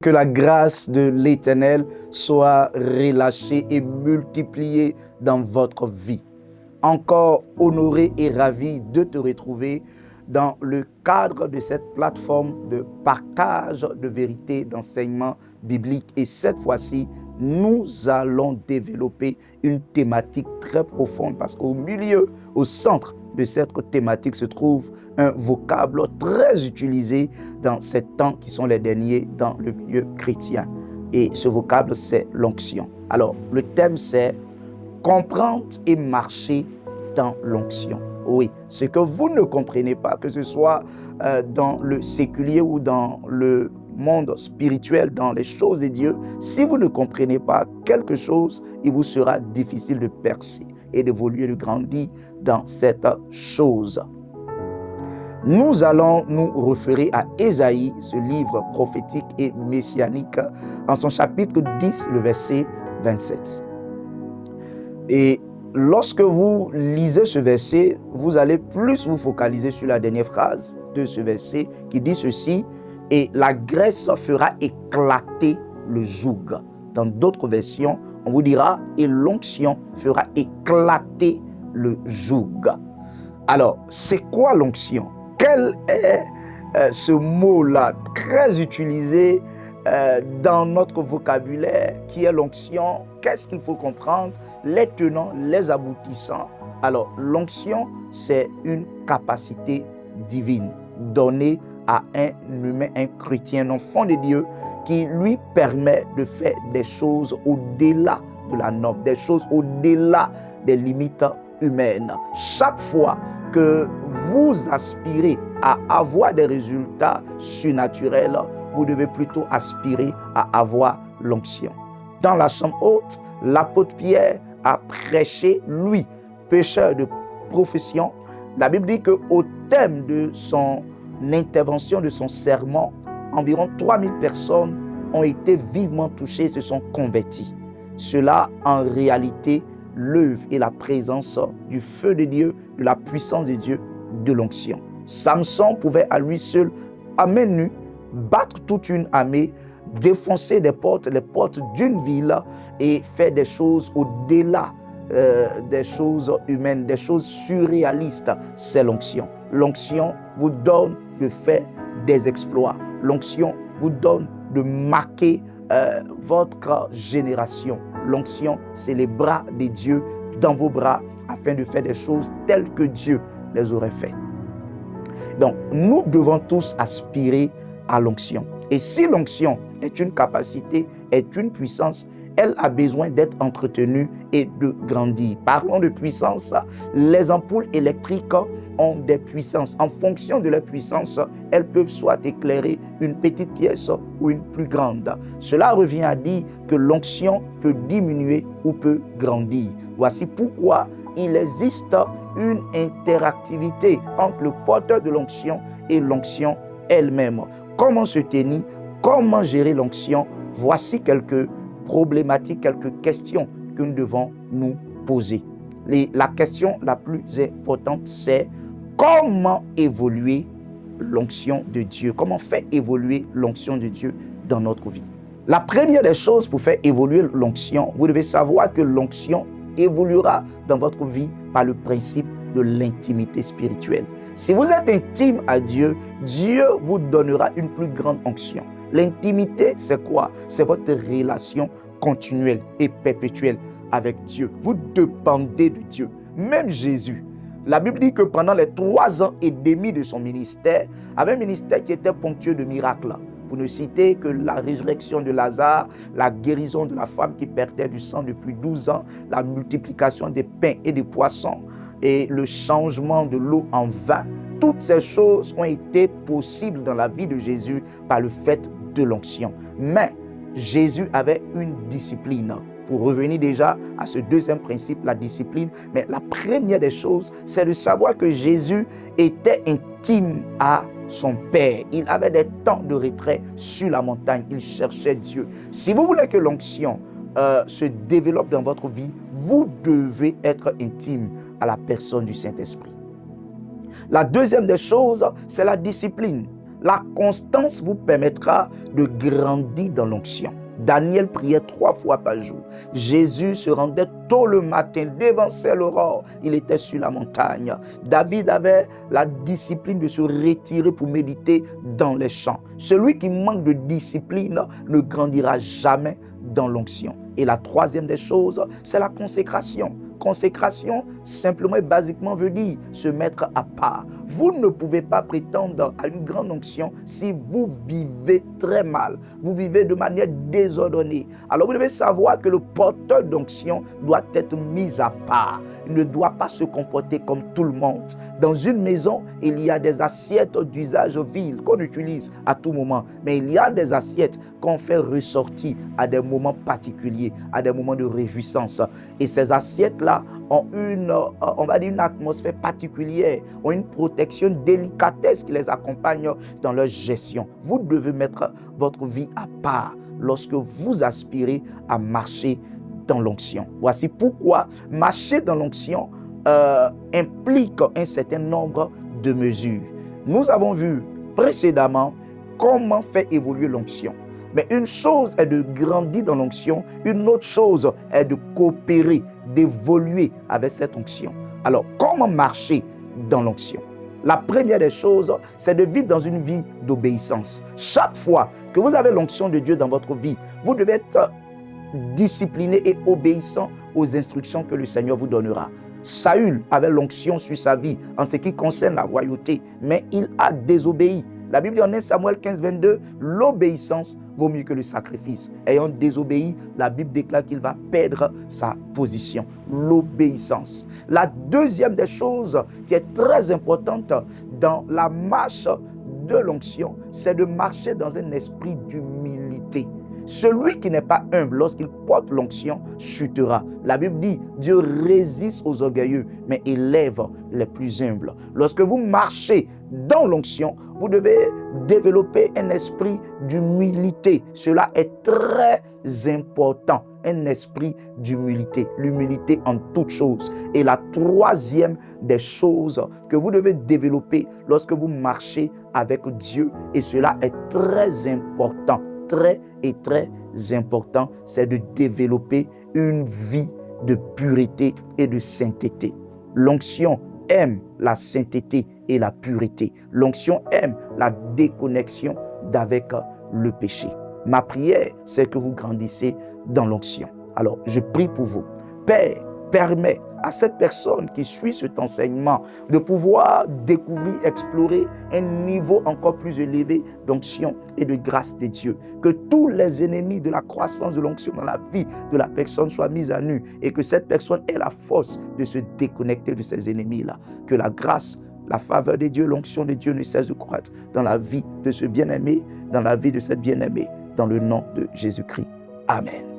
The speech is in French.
Que la grâce de l'Éternel soit relâchée et multipliée dans votre vie. Encore honoré et ravi de te retrouver dans le cadre de cette plateforme de partage de vérité, d'enseignement biblique. Et cette fois-ci, nous allons développer une thématique très profonde parce qu'au milieu, au centre de cette thématique se trouve un vocable très utilisé dans ces temps qui sont les derniers dans le milieu chrétien. Et ce vocable, c'est l'onction. Alors, le thème, c'est comprendre et marcher dans l'onction. Oui, ce que vous ne comprenez pas, que ce soit dans le séculier ou dans le monde spirituel, dans les choses de Dieu, si vous ne comprenez pas quelque chose, il vous sera difficile de percer et d'évoluer, de grandir dans cette chose. Nous allons nous référer à Ésaïe, ce livre prophétique et messianique, en son chapitre 10, le verset 27. Et lorsque vous lisez ce verset, vous allez plus vous focaliser sur la dernière phrase de ce verset qui dit ceci: et la graisse fera éclater le joug. Dans d'autres versions, on vous dira et l'onction fera éclater le joug. Alors, c'est quoi l'onction? Quel est ce mot-là très utilisé dans notre vocabulaire qui est l'onction? Qu'est-ce qu'il faut comprendre? Les tenants, les aboutissants. Alors, l'onction, c'est une capacité divine donnée à un humain, un chrétien, un enfant de Dieu, qui lui permet de faire des choses au-delà de la norme, des choses au-delà des limites humaines. Chaque fois que vous aspirez à avoir des résultats surnaturels, vous devez plutôt aspirer à avoir l'onction. Dans la chambre haute, l'apôtre Pierre a prêché, lui, pécheur de profession. La Bible dit qu'au thème de son intervention, de son sermon, environ 3000 personnes ont été vivement touchées et se sont converties. Cela, en réalité, l'œuvre et la présence du feu de Dieu, de la puissance de Dieu, de l'onction. Samson pouvait à lui seul, à main nue, battre toute une armée, défoncer les portes d'une ville et faire des choses au-delà des choses humaines, des choses surréalistes. C'est l'onction. L'onction vous donne de faire des exploits. L'onction vous donne de marquer votre génération. L'onction, c'est les bras de Dieu dans vos bras afin de faire des choses telles que Dieu les aurait faites. Donc, nous devons tous aspirer à l'onction. Et si l'onction est une capacité, est une puissance, elle a besoin d'être entretenue et de grandir. Parlons de puissance, les ampoules électriques ont des puissances. En fonction de leur puissance, elles peuvent soit éclairer une petite pièce ou une plus grande. Cela revient à dire que l'onction peut diminuer ou peut grandir. Voici pourquoi il existe une interactivité entre le porteur de l'onction et l'onction elle-même. Comment se tenir? Comment gérer l'onction? Voici quelques problématiques, quelques questions que nous devons nous poser. La question la plus importante, c'est comment évoluer l'onction de Dieu? Comment faire évoluer l'onction de Dieu dans notre vie? La première des choses pour faire évoluer l'onction, vous devez savoir que l'onction évoluera dans votre vie par le principe de l'intimité spirituelle. Si vous êtes intime à Dieu, Dieu vous donnera une plus grande onction. L'intimité, c'est quoi? C'est votre relation continuelle et perpétuelle avec Dieu. Vous dépendez de Dieu. Même Jésus, la Bible dit que pendant les 3 ans et demi de son ministère, avait un ministère qui était ponctué de miracles. Pour ne citer que la résurrection de Lazare, la guérison de la femme qui perdait du sang depuis 12 ans, la multiplication des pains et des poissons et le changement de l'eau en vin. Toutes ces choses ont été possibles dans la vie de Jésus par le fait de l'onction. Mais Jésus avait une discipline. Pour revenir déjà à ce deuxième principe, la discipline, mais la première des choses, c'est de savoir que Jésus était intime à son Père. Il avait des temps de retrait sur la montagne. Il cherchait Dieu. Si vous voulez que l'onction se développe dans votre vie, vous devez être intime à la personne du Saint-Esprit. La deuxième des choses, c'est la discipline. La constance vous permettra de grandir dans l'onction. Daniel priait 3 fois par jour. Jésus se rendait tôt le matin, dévançait l'aurore. Il était sur la montagne. David avait la discipline de se retirer pour méditer dans les champs. Celui qui manque de discipline ne grandira jamais dans l'onction. Et la troisième des choses, c'est la consécration. Consécration, simplement et basiquement, veut dire se mettre à part. Vous ne pouvez pas prétendre à une grande onction si vous vivez très mal. Vous vivez de manière désordonnée. Alors vous devez savoir que le porteur d'onction doit être mis à part. Il ne doit pas se comporter comme tout le monde. Dans une maison, il y a des assiettes d'usage vil qu'on utilise à tout moment. Mais il y a des assiettes qu'on fait ressortir à des moments particuliers, à des moments de réjouissance. Et ces assiettes-là ont une atmosphère particulière, ont une protection, une délicatesse qui les accompagne dans leur gestion. Vous devez mettre votre vie à part lorsque vous aspirez à marcher dans l'onction. Voici pourquoi marcher dans l'onction implique un certain nombre de mesures. Nous avons vu précédemment comment faire évoluer l'onction. Mais une chose est de grandir dans l'onction, une autre chose est de coopérer, d'évoluer avec cette onction. Alors, comment marcher dans l'onction? La première des choses, c'est de vivre dans une vie d'obéissance. Chaque fois que vous avez l'onction de Dieu dans votre vie, vous devez être discipliné et obéissant aux instructions que le Seigneur vous donnera. Saül avait l'onction sur sa vie en ce qui concerne la royauté, mais il a désobéi. La Bible dit en 1 Samuel 15, 22, l'obéissance vaut mieux que le sacrifice. Ayant désobéi, la Bible déclare qu'il va perdre sa position. L'obéissance. La deuxième des choses qui est très importante dans la marche de l'onction, c'est de marcher dans un esprit d'humilité. Celui qui n'est pas humble, lorsqu'il porte l'onction, chutera. La Bible dit, Dieu résiste aux orgueilleux, mais élève les plus humbles. Lorsque vous marchez dans l'onction, vous devez développer un esprit d'humilité. Cela est très important, un esprit d'humilité. L'humilité en toutes choses. Et la troisième des choses que vous devez développer lorsque vous marchez avec Dieu, et cela est très important, très important, c'est de développer une vie de pureté et de sainteté. L'onction aime la sainteté et la pureté. L'onction aime la déconnexion d'avec le péché. Ma prière, c'est que vous grandissez dans l'onction. Alors, je prie pour vous. Père, permets à cette personne qui suit cet enseignement de pouvoir découvrir, explorer un niveau encore plus élevé d'onction et de grâce de Dieu. Que tous les ennemis de la croissance de l'onction dans la vie de la personne soient mis à nu et que cette personne ait la force de se déconnecter de ces ennemis-là. Que la grâce, la faveur de Dieu, l'onction de Dieu ne cesse de croître dans la vie de ce bien-aimé, dans la vie de cette bien-aimée, dans le nom de Jésus-Christ. Amen.